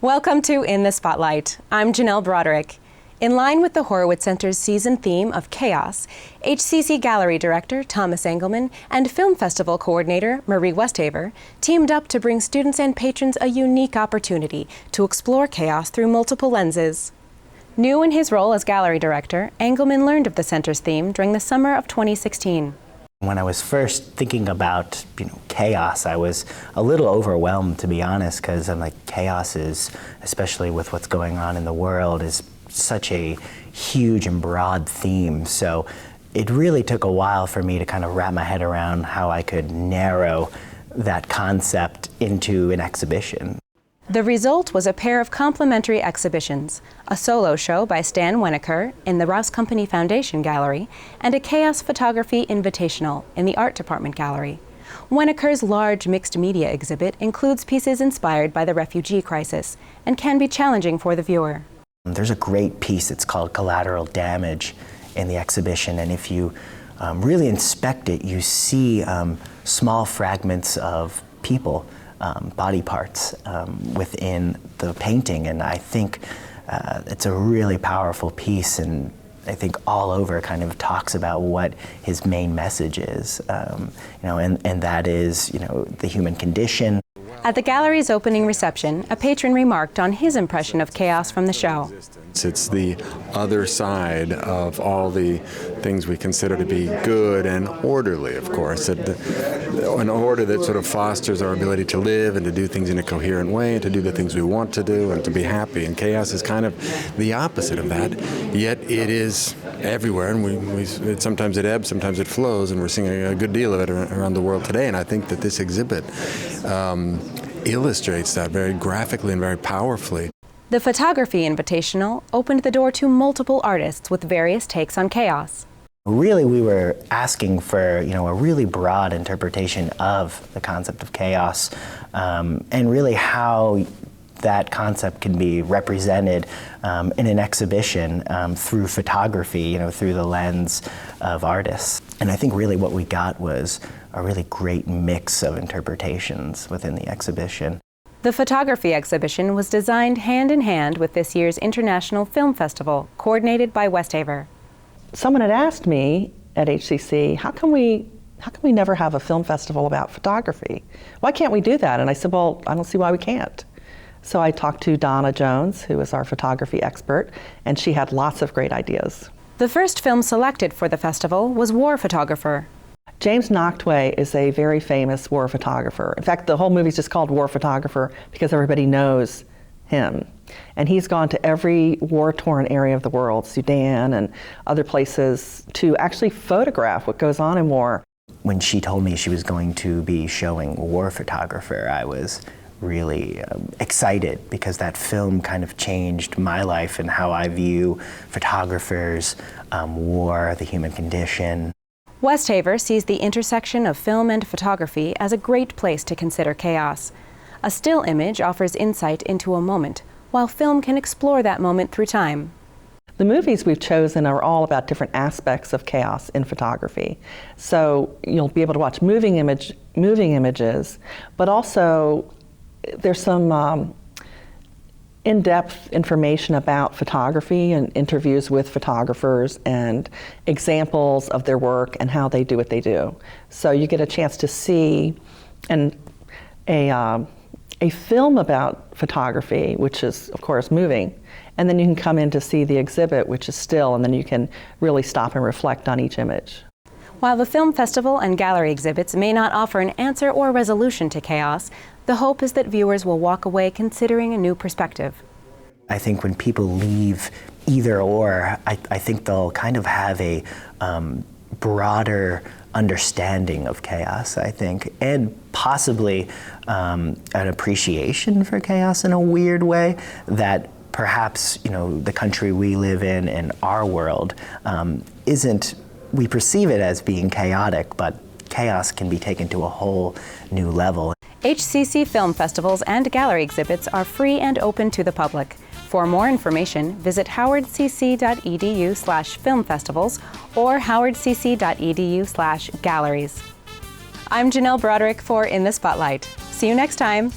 Welcome to In the Spotlight. I'm Janelle Broderick. In line with the Horowitz Center's season theme of chaos, HCC Gallery Director Thomas Engleman and Film Festival Coordinator Marie Westhaver teamed up to bring students and patrons a unique opportunity to explore chaos through multiple lenses. New in his role as Gallery Director, Engleman learned of the center's theme during the summer of 2016. When I was first thinking about, chaos, I was a little overwhelmed, to be honest, because I'm like, chaos is, especially with what's going on in the world, is such a huge and broad theme. So it really took a while for me to kind of wrap my head around how I could narrow that concept into an exhibition. The result was a pair of complementary exhibitions, a solo show by Stan Winokur in the Rouse Company Foundation Gallery, and a Chaos Photography Invitational in the Art Department Gallery. Winokur's large mixed media exhibit includes pieces inspired by the refugee crisis and can be challenging for the viewer. There's a great piece that's called Collateral Damage in the exhibition, and if you really inspect it, you see small fragments of people, body parts within the painting, and I think it's a really powerful piece, and I think all over kind of talks about what his main message is, and that is, the human condition. At the gallery's opening reception, a patron remarked on his impression of chaos from the show. It's the other side of all the things we consider to be good and orderly, of course. An order that sort of fosters our ability to live and to do things in a coherent way and to do the things we want to do and to be happy. And chaos is kind of the opposite of that, yet it is everywhere, and sometimes it ebbs, sometimes it flows, and we're seeing a good deal of it around the world today. And I think that this exhibit illustrates that very graphically and very powerfully. The Photography Invitational opened the door to multiple artists with various takes on chaos. Really, we were asking for, a really broad interpretation of the concept of chaos, and really how that concept can be represented in an exhibition through photography, through the lens of artists. And I think really what we got was a really great mix of interpretations within the exhibition. The photography exhibition was designed hand in hand with this year's International Film Festival, coordinated by Westhaver. Someone had asked me at HCC, how come we never have a film festival about photography? Why can't we do that? And I said, well, I don't see why we can't. So I talked to Donna Jones, who is our photography expert, and she had lots of great ideas. The first film selected for the festival was War Photographer. James Nachtwey is a very famous war photographer. In fact, the whole movie is just called War Photographer because everybody knows him. And he's gone to every war-torn area of the world, Sudan and other places, to actually photograph what goes on in war. When she told me she was going to be showing War Photographer, I was really excited because that film kind of changed my life and how I view photographers, war, the human condition. Westhaver sees the intersection of film and photography as a great place to consider chaos. A still image offers insight into a moment, while film can explore that moment through time. The movies we've chosen are all about different aspects of chaos in photography. So you'll be able to watch moving images, but also there's some in-depth information about photography and interviews with photographers and examples of their work and how they do what they do. So you get a chance to see a film about photography, which is, of course, moving, and then you can come in to see the exhibit, which is still, and then you can really stop and reflect on each image. While the film festival and gallery exhibits may not offer an answer or resolution to chaos, the hope is that viewers will walk away considering a new perspective. I think when people leave either or, I think they'll kind of have a broader understanding of chaos, I think, and possibly an appreciation for chaos in a weird way that perhaps, the country we live in and our world isn't, we perceive it as being chaotic, but chaos can be taken to a whole new level. HCC film festivals and gallery exhibits are free and open to the public. For more information, visit howardcc.edu/filmfestivals or howardcc.edu/galleries. I'm Janelle Broderick for In the Spotlight. See you next time.